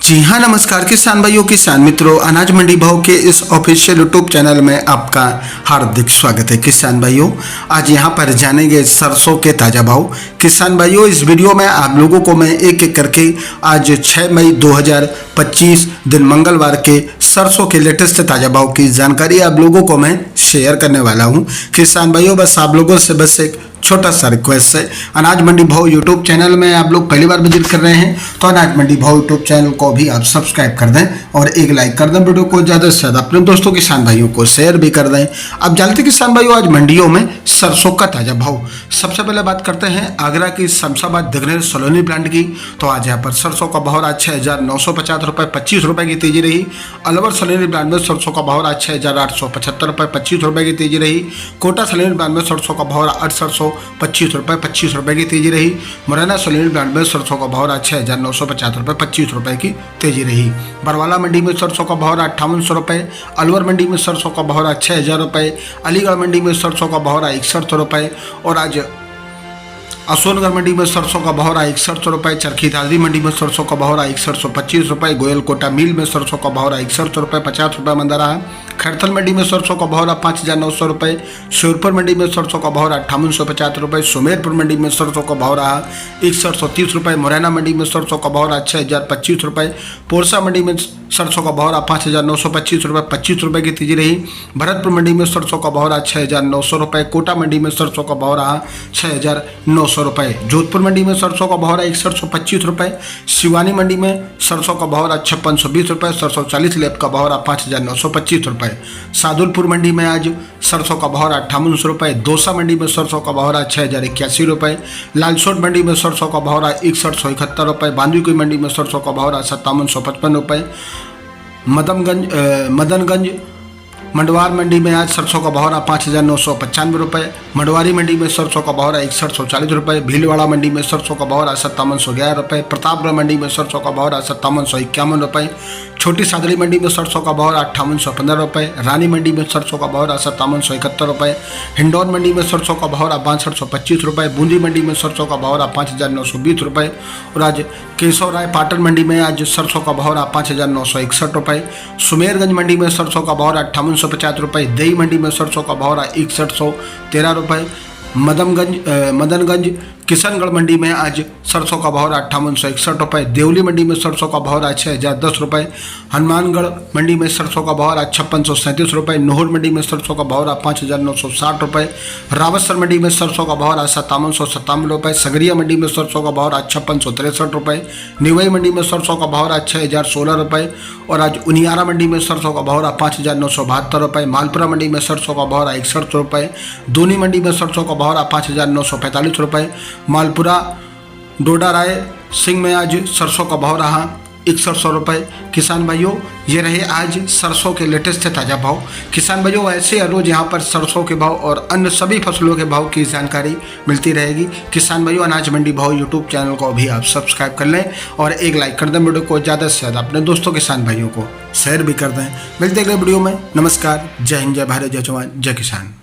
जी हाँ, नमस्कार किसान भाइयों, किसान मित्रों, अनाज मंडी भाव के इस ऑफिशियल यूट्यूब चैनल में आपका हार्दिक स्वागत है। किसान भाइयों, आज यहाँ पर जानेंगे सरसों के ताज़ा भाव। किसान भाइयों, इस वीडियो में आप लोगों को मैं एक एक करके आज 6 मई 2025 दिन मंगलवार के सरसों के लेटेस्ट ताज़ा भाव की जानकारी आप लोगों को मैं शेयर करने वाला हूँ। किसान भाइयों, बस आप लोगों से बस एक छोटा सा रिक्वेस्ट है, अनाज मंडी भाव यूट्यूब चैनल में आप लोग पहली बार विजिट कर रहे हैं तो अनाज मंडी भाव यूट्यूब चैनल को भी आप सब्सक्राइब कर दें और एक लाइक कर दें। वीडियो को ज़्यादा से ज़्यादा अपने दोस्तों किसान भाइयों को शेयर भी कर दें। अब जानते किसान भाइयों, आज मंडियों में सरसों का ताज़ा भाव। सबसे पहले बात करते हैं आगरा की शमशाबाद दिग्नेर सलोनी ब्रांड की। तो आज यहाँ पर सरसों का भाव आज 6,950 रुपये 25 रुपये की तेजी रही। अलवर सलोनी ब्रांड में सरसों का भाव आज 6,875 रुपये 25 रुपये की तेजी रही। कोटा सलोनी ब्रांड में सरसों का भाव 8,725 रुपये 25 रुपये की तेजी रही। मुरैना सलोनी ब्रांड में सरसों का भाव 6,950 रुपये 25 रुपये की तेजी रही। बरवाला मंडी में सरसों का भाव 5800 रुपये। अलवर मंडी में सरसों का भाव 6,000 रुपये। अलीगढ़ मंडी में सरसों का भाव 61 रुपये और आज अशोकनगर मंडी में सरसों का भाव 61 रुपये। चरखी दादरी मंडी में सरसों का भाव 6125 रुपये। गोयल कोटा मिल में सरसों का भाव 61 रुपये 50 रुपये मंदा रहा। खैरथल मंडी में सरसों का भाव 5,900 रुपये। श्योरपुर मंडी में सरसों का भाव 5850 रुपये। सुमेरपुर मंडी में सरसों का भाव रहा 6130 रुपये। मुरैना मंडी में सरसों का भाव 6,025 रुपये। पोरसा मंडी में सरसों का भाव 5,925 रुपये 25 रुपये की तेजी रही। भरतपुर मंडी में सरसों का भाव 6,900 रुपये। कोटा मंडी में सरसों का भाव रहा 6,900 रुपये। जोधपुर मंडी में सरसों का भाव 6125 रुपये। सिवानी मंडी में सरसों का भाव 5620 रुपये। सरसों 40 लेप का भाव 5,925 रुपये। सादुलपुर मंडी में आज सरसों का भाव 5800 रुपये। दौसा मंडी में सरसों का भाव 6,081 रुपये। लालसोट मंडी में सरसों का भाव 6171 रुपये। बांदीकुई मंडी में सरसों का भाव 5755 रुपये। मदनगंज मंडवार मंडी में आज सरसों का भाव 5,995 रुपये। मंडवारी मंडी में सरसों का भाव 6140 रुपये। भीलवाड़ा मंडी में सरसों का भाव 5711 रुपये। प्रतापगढ़ मंडी में सरसों का भाव 5751 रुपये। छोटी सादड़ी मंडी में सरसों का भाव 5815 रुपये। रानी मंडी में सरसों का भाव 5771 रुपये। हिंडौन मंडी में सरसों का भाव 6225 रुपये। बूंदी मंडी में सरसों का भाव 5,920 रुपये और आज केशव राय पाटन मंडी में आज सरसों का भाव 5,961 रुपये। सुमेरगंज मंडी में सरसों का भाव 5850 रुपये। दही मंडी में सरसों का भाव 6113 रुपये। मदनगंज किशनगढ़ मंडी में आज सरसों का भाव 5861 रुपये। देवली मंडी में सरसों का भाव 6,010 रुपये। हनुमानगढ़ मंडी में सरसों का भाव 5637 रुपये। नोहर मंडी में सरसों का भाव 5,960 रुपये। रावतसर मंडी में सरसों का भाव 5797 रुपये। सगरिया मंडी में सरसों का भाव 5663 रुपये। निवई मंडी में सरसों का भाव 6,016 रुपये और आज उनियारा मंडी में सरसों का भाव 5,972 रुपये। मालपुरा मंडी में सरसों का भाव 61 रुपये। दूनी मंडी में सरसों का भाव 5,945 रुपये। मालपुरा डोडा राय सिंह में आज सरसों का भाव रहा 6100 रुपये। किसान भाइयों, ये रहे आज सरसों के लेटेस्ट ताज़ा भाव। किसान भाइयों, ऐसे हर रोज़ यहाँ पर सरसों के भाव और अन्य सभी फसलों के भाव की जानकारी मिलती रहेगी। किसान भाइयों, अनाज मंडी भाव यूट्यूब चैनल को भी आप सब्सक्राइब कर लें और एक लाइक कर दें। वीडियो को ज़्यादा से ज़्यादा अपने दोस्तों किसान भाइयों को शेयर भी कर दें। मिलते अगले वीडियो में। नमस्कार, जय हिंद, जय भारत, जय जवान, जय किसान।